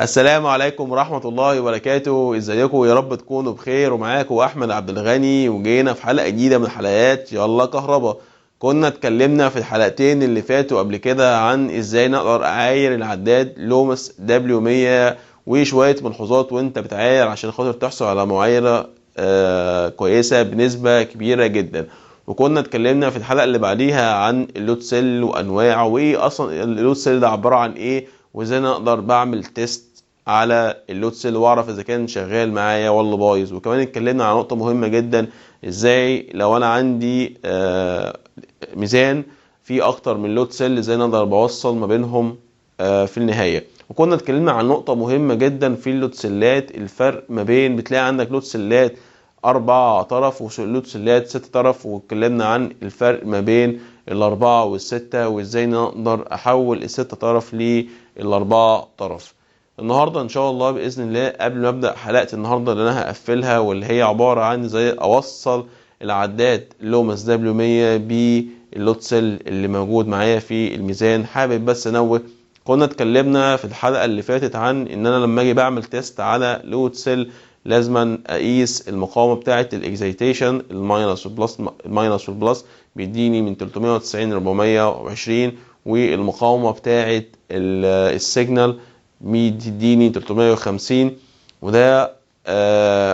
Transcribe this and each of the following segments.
السلام عليكم ورحمة الله وبركاته. ازيكم؟ يا رب تكونوا بخير. ومعاكم احمد عبد الغني، وجينا في حلقة جديدة من حلقات يلا كهربا. كنا اتكلمنا في الحلقتين اللي فاتوا قبل كده عن ازاي نقدر اعاير العداد لومس W100 وشوية ملحوظات وانت بتعاير عشان خاطر تحصل على معايرة كويسة بنسبة كبيرة جدا. وكنا اتكلمنا في الحلقة اللي بعديها عن اللود سيل وانواعه، وايه اصلا اللود سيل ده عبارة عن ايه، وازاي انا اقدر بعمل تيست على اللود سيل واعرف اذا كان شغال معايا ولا بايظ. وكمان اتكلمنا عن نقطة مهمة جدا، ازاي لو انا عندي ميزان فيه اكتر من لود سيل ازاي نقدر بوصل ما بينهم في النهاية. وكنا اتكلمنا عن نقطة مهمة جدا في اللود سيلات، الفرق ما بين بتلاقي عندك لود سيلات 4 طرف ولود سيلات 6 طرف، واتكلمنا عن الفرق ما بين ال4 وال6 وازاي نقدر احول ال6 طرف لل4 طرف. النهارده ان شاء الله باذن الله، قبل ما ابدا حلقه النهارده اللي انا هقفلها واللي هي عباره عن ازاي اوصل العداد لومس W100 باللود سيل اللي موجود معايا في الميزان، حابب بس انوه. كنا اتكلمنا في الحلقه اللي فاتت عن ان انا لما اجي بعمل تيست على لود سيل لازم اقيس المقاومه بتاعه الاكزيتيشن، الماينس والبلس بيديني من 390 ل 420، والمقاومه بتاعه السيجنال بيديني 350. وده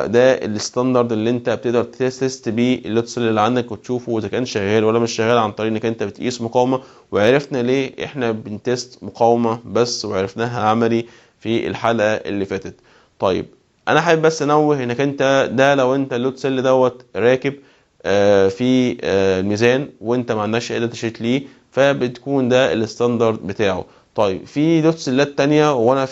ده الستاندرد اللي انت بتقدر تست بيه اللود سيل اللي عندك وتشوفه اذا كان شغال ولا مش شغال، عن طريق انك انت بتقيس مقاومه. وعرفنا ليه احنا بنتست مقاومه بس، وعرفناها عملي في الحلقه اللي فاتت. طيب انا حابب بس انوه انك انت ده لو انت اللود سيل دوت راكب في الميزان وانت ما عندكش اي داتا شيت ليه، فبتكون ده الستاندرد بتاعه. طيب في لود سيلات تانية، وانا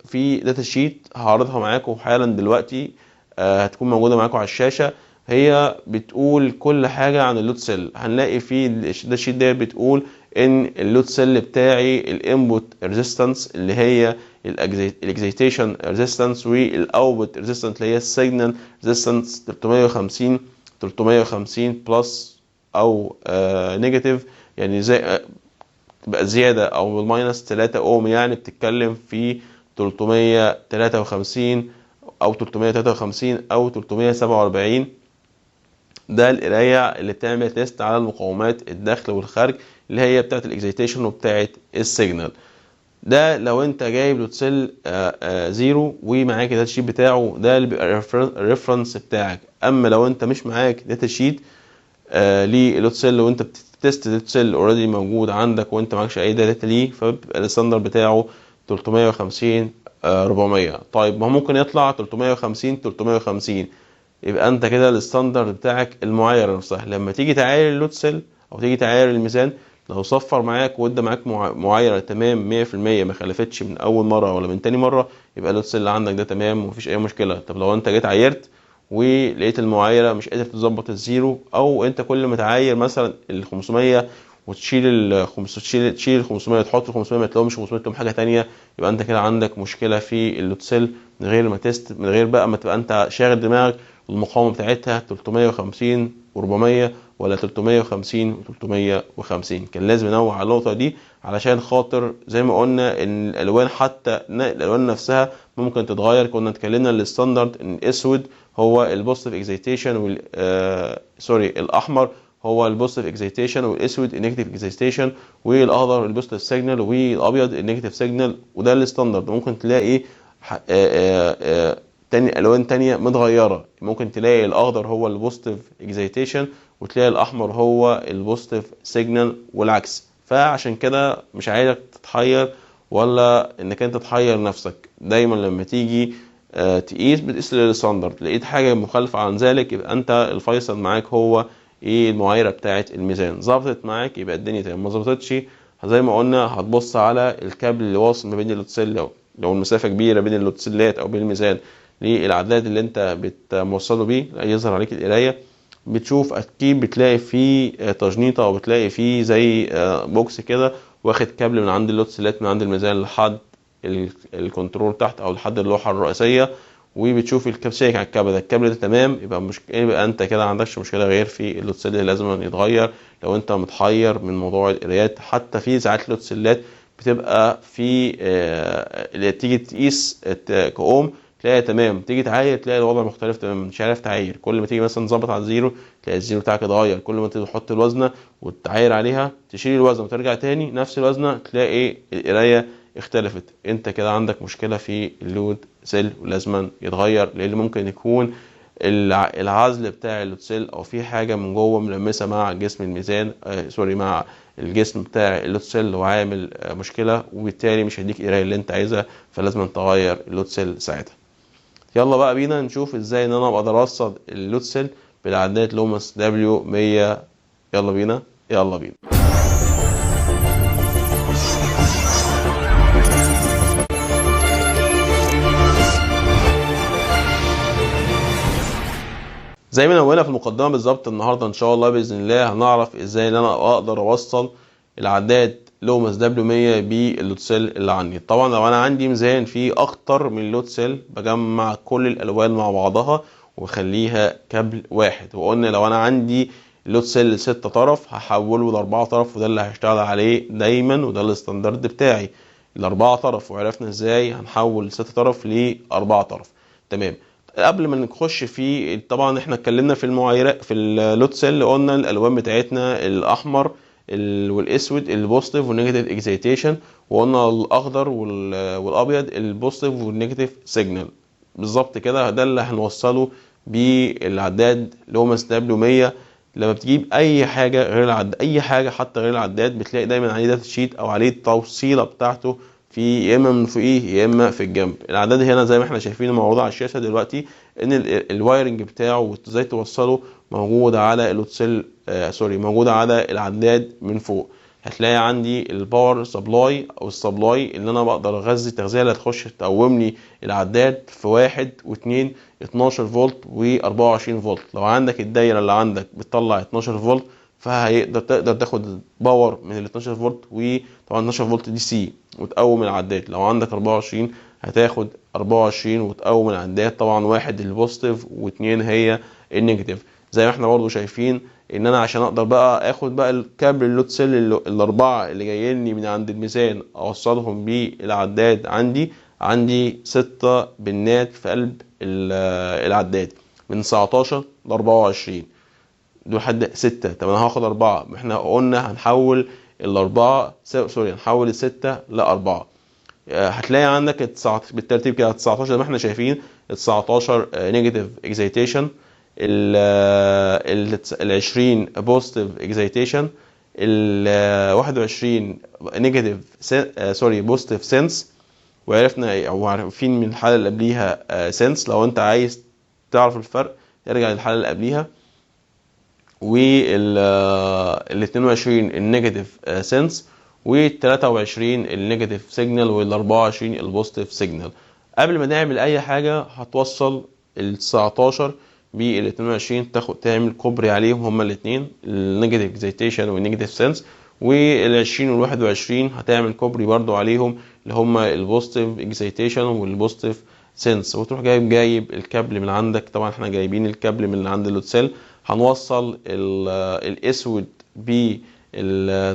في داتا شيت هعرضها معاكم حالا دلوقتي، هتكون موجودة معاكم على الشاشة. هي بتقول كل حاجة عن اللود سيل. هنلاقي في الداتا شيت ده بتقول ان اللود سيل بتاعي الانبوت ريزيستنس اللي هي الاكزيتيشن ريزيستنس، والاوتبوت ريزيستنس اللي هي السيجنال ريزيستنس 350 بلس او نيجاتيف، يعني زي تبقى زيادة او بالماينس 3 اوم، يعني بتتكلم في 353 او 353 او 347. ده القراية اللي بتعمل تيست على المقاومات الداخل والخارج اللي هي بتاعت الاكزيتيشن وبتاعت السيجنال. ده لو انت جايب لود سيل زيرو ومعاك الداتا شيت بتاعه، ده اللي بيبقى الريفرنس بتاعك. اما لو انت مش معاك داتا شيت للود سيل وانت بتست لود سيل اوريدي موجود عندك وانت معكش اي داتا ليه، فبيبقى الستاندرد بتاعه 350 400. طيب ما هو ممكن يطلع 350 يبقى انت كده الستاندرد بتاعك المعايره نفسها. لما تيجي تعاير اللود سيل او تيجي تعاير الميزان، لو صفر معاك وادى معاك معايره تمام 100% ما خلفتش من اول مره ولا من تاني مره، يبقى اللود سيل اللي عندك ده تمام ومفيش اي مشكله. طب لو انت جيت عايرت ولقيت المعايره مش قادر تظبط الزيرو، او انت كل ما تعاير مثلا ال 500 وتشيل ال 500 تشيل ال 500 تحط ال 500 ما تلاقيهمش 500 تلاقيهم حاجه ثانيه، يبقى انت كده عندك مشكله في اللود سيل. من غير ما تست، من غير بقى ما تبقى انت شاغل دماغك المقاومه بتاعتها 350 و400 ولا 350 و350. كان لازم انوه على النقطه دي علشان خاطر زي ما قلنا ان الالوان، حتى الالوان نفسها ممكن تتغير. كنا اتكلمنا الستاندرد ان الاسود هو البوزيتيف اكزيتيشن سوري الاحمر هو البوزيتيف اكزيتيشن، والاسود النيجاتيف اكزيتيشن، والاخضر البوزيتيف سيجنال، والابيض النيجاتيف سيجنال. وده الستاندرد. ممكن تلاقي تاني الوان تانية متغيره، ممكن تلاقي الاخضر هو البوزيتيف اكزيتيشن وتلاقي الاحمر هو البوزيتيف سيجنال والعكس. فعشان كده مش عايزك تتحير ولا انك انت تحير نفسك. دايما لما تيجي بتقيس الستاندرد، لقيت حاجه مخالفه عن ذلك يبقى انت الفيصل معاك هو ايه المعايره بتاعه الميزان. ظبطت معاك يبقى الدنيا تمام، ما ظبطتش زي ما قلنا هتبص على الكابل اللي واصل ما بين اللود سيل، لو المسافه كبيره بين اللود سيلات او بين الميزان للعداد اللي انت بتوصله بيه يظهر عليك القرايه. بتشوف اكيد بتلاقي فيه تجنيطه او بتلاقي فيه زي بوكس كده واخد كابل من عند اللود سيلات من عند الميزان لحد الكنترول تحت او لحد اللوحه الرئيسيه، وبتشوف الكابل على الكابل ده، الكابل ده تمام، يبقى انت كده ما عندكش مشكله غير في اللوتسيل اللي لازم يتغير. لو انت متحير من موضوع القرايات، حتى في ساعات اللوتسيلات بتبقى في اللي تيجي تقيس كأوم تلاقي تمام، تيجي تعاير تلاقي الوضع مختلف تماما، مش عارف تعاير. كل ما تيجي مثلا تظبط على الزيرو تلاقي الزيرو بتاعك اتغير. كل ما تيجي تحط الوزنه وتعاير عليها تشيل الوزنه وترجع تاني نفس الوزنه تلاقي القرايه اختلفت. انت كده عندك مشكله في اللود سيل ولازما يتغير، لان ممكن يكون العزل بتاع اللود سيل او في حاجه من جوه ملمسه مع جسم الميزان مع الجسم بتاع اللود سيل وعامل مشكله، وبالتالي مش هيديك القرايه اللي انت عايزها، فلازم تغير اللود سيل ساعتها. يلا بقى بينا نشوف ازاي ان انا اقدر اوصل اللود سيل بالعداد لوماس W100. يلا بينا يلا بينا. زي ما انا قلنا في المقدمه بالظبط، النهارده ان شاء الله باذن الله هنعرف ازاي ان انا اقدر اوصل العداد لوماس W100 باللود سيل اللي عندي. طبعا لو انا عندي ميزان فيه اكتر من لود سيل بجمع كل الالوان مع بعضها وخليها كابل واحد. وقلنا لو انا عندي لود سيل 6 طرف هحوله ل4 طرف، وده اللي هشتغل عليه دايما وده الستاندرد بتاعي ال4 طرف. وعرفنا ازاي هنحول 6 طرف ل4 طرف. تمام. قبل ما نخش في طبعا احنا اتكلمنا في المعايرات في اللود سيل، قلنا الالوان بتاعتنا الاحمر والاسود البوزيتيف والنيجاتيف اكسيتيشن، وقلنا الاخضر والابيض البوزيتيف والنيجاتيف سيجنال. بالظبط كده ده اللي هنوصله بالعداد لوماس W100. لما بتجيب اي حاجه غير العداد، اي حاجه حتى غير العداد، بتلاقي دايما عليه داتا شيت او عليه التوصيله بتاعته في يا اما من فوقيه يا اما في الجنب. العداد هنا زي ما احنا شايفين موجود على الشاشه دلوقتي، ان الوايرنج بتاعه وازاي توصله موجود على اللود سيل موجود على العداد من فوق. هتلاقي عندي الباور سبلاي او السبلاي اللي انا بقدر اغذي التغذيه اللي هتخش تقوم لي العداد في 1 و2 12 فولت و24 فولت. لو عندك الدايره اللي عندك بتطلع 12 فولت تقدر تاخد باور من ال 12 فولت، وطبعا 12 فولت دي سي وتقوم العداد. لو عندك 24 هتاخد 24 وتقوم العداد. طبعا 1 البوزيتيف و2 هي النيجاتيف. زي ما احنا برضو شايفين ان انا عشان اقدر بقى اخد بقى الكابل اللود سيل الاربعه اللي جايين لي من عند الميزان اوصلهم بالعداد، عندي 6 بنات في قلب العداد من 19 ل 24 دول حد 6. طب انا هاخد 4. احنا قلنا هنحول هنحول ال6 ل4. هتلاقي عندك بالترتيب كده 19 زي ما احنا شايفين. ال 19 نيجاتيف اكسيتيشن، ال 20 بوزيتيف اكسيتيشن، ال 21 نيجاتيف بوزيتيف سنس. وعرفنا او عارفين من الحاله اللي قبليها سنس. لو انت عايز تعرف الفرق ارجع للحاله اللي قبليها. وال 22 النيجاتيف سنس، وال 23 النيجاتيف سيجنال، وال 24 البوزيتيف سيجنال. قبل ما نعمل اي حاجه هتوصل ال 19 بال 22 تعمل كوبري عليهم هما الاثنين النيجاتيف اكسيتيشن والنيجاتيف سنس، وال 20 وال 21 هتعمل كوبري برضو عليهم اللي هما البوزيتيف اكسيتيشن والبوزيتيف سنس. وتروح جايب الكابل من عندك. طبعا احنا جايبين الكابل من عند اللود سيل. هنوصل الاسود بال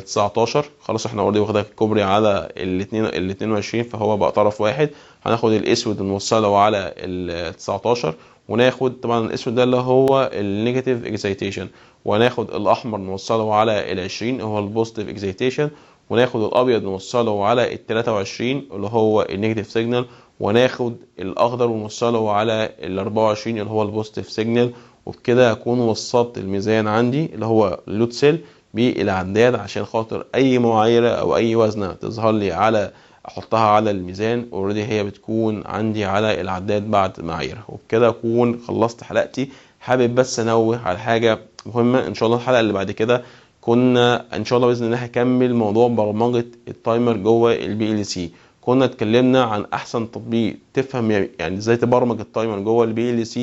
19. خلاص احنا اوريدي واخدين الكوبري على ال 22 فهو بقى طرف واحد. هناخد الاسود نوصله على ال 19 وناخد طبعا الاسود ده اللي هو النيجاتيف اكسيتيشن، وناخد الاحمر نوصله على ال 20 هو البوزيتيف اكسيتيشن، وناخد الابيض نوصله على ال 23 اللي هو النيجاتيف سيجنال، وناخد الاخضر ونوصله على ال 24 اللي هو البوزيتيف سيجنال. وبكده اكون وصلت الميزان عندي اللي هو اللود سيل بالعداد، عشان خاطر اي معايره او اي وزنه تظهر لي على احطها على الميزان اوريدي هي بتكون عندي على العداد بعد معايره. وبكده اكون خلصت حلقتي. حابب بس انوه على حاجه مهمه. ان شاء الله الحلقه اللي بعد كده كنا ان شاء الله باذن الله هكمل موضوع برمجه التايمر جوه الBLC. كنا اتكلمنا عن احسن تطبيق تفهم يعني ازاي تبرمج التايمر جوه الBLC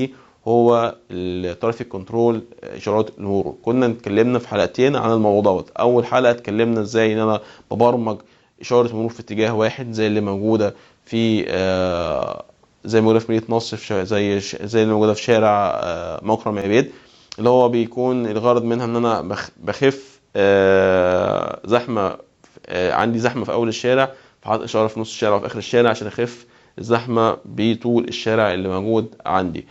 هو الترافيك كنترول اشارات المرور. كنا اتكلمنا في حلقتين عن الموضوع دوت. اول حلقه اتكلمنا ازاي ان انا ببرمج اشاره مرور في اتجاه واحد زي اللي موجوده في زي موجوده في مدينه نصر، زي اللي موجوده في شارع مكرم عبيد، اللي هو بيكون الغرض منها ان انا بخف زحمه عندي زحمه في اول الشارع، فحاطط اشاره في نص الشارع وفي اخر الشارع عشان اخف الزحمه بطول الشارع اللي موجود عندي.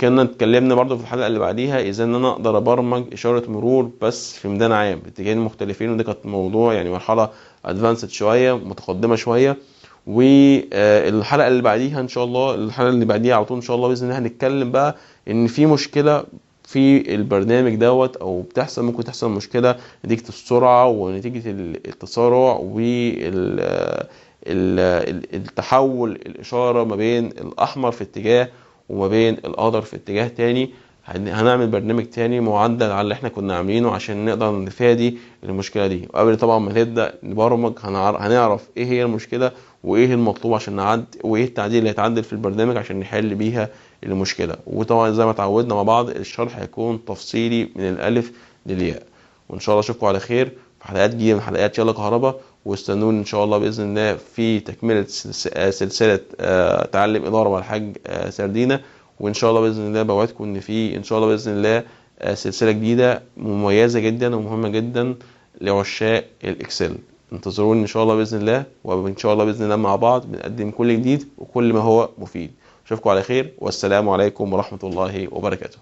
كنا اتكلمنا برضو في الحلقه اللي بعديها ازاي ان انا اقدر ابرمج اشاره مرور بس في ميدان عام باتجاهين مختلفين، وده كانت موضوع يعني مرحله ادفانسد شويه، متقدمه شويه. والحلقه اللي بعديها ان شاء الله، الحلقه اللي بعديها على طول ان شاء الله باذن الله هنتكلم بقى ان في مشكله في البرنامج دوت، او بتحصل، ممكن تحصل مشكله نتيجه السرعه ونتيجه التسارع والتحول الاشاره ما بين الاحمر في اتجاه وما بين الاخضر في اتجاه تاني. هنعمل برنامج تاني معدل على اللي احنا كنا عاملينه عشان نقدر نفادي المشكله دي. وقبل طبعا ما نبدا نبرمج هنعرف ايه هي المشكله وايه المطلوب عشان نعدل، وايه التعديل اللي هيتعدل في البرنامج عشان نحل بيها المشكله. وطبعا زي ما اتعودنا مع بعض الشرح هيكون تفصيلي من الالف للياء. وان شاء الله اشوفكم على خير في حلقات جديده من حلقات يلا كهربا، واستنوني ان شاء الله باذن الله في تكمله سلسله تعلم اداره مع الحاج سردينه. وان شاء الله باذن الله بوعدكم ان في ان شاء الله باذن الله سلسله جديده مميزه جدا ومهمه جدا لعشاق الاكسل. انتظروني ان شاء الله باذن الله، وان شاء الله باذن الله مع بعض بنقدم كل جديد وكل ما هو مفيد. اشوفكم على خير، والسلام عليكم ورحمه الله وبركاته.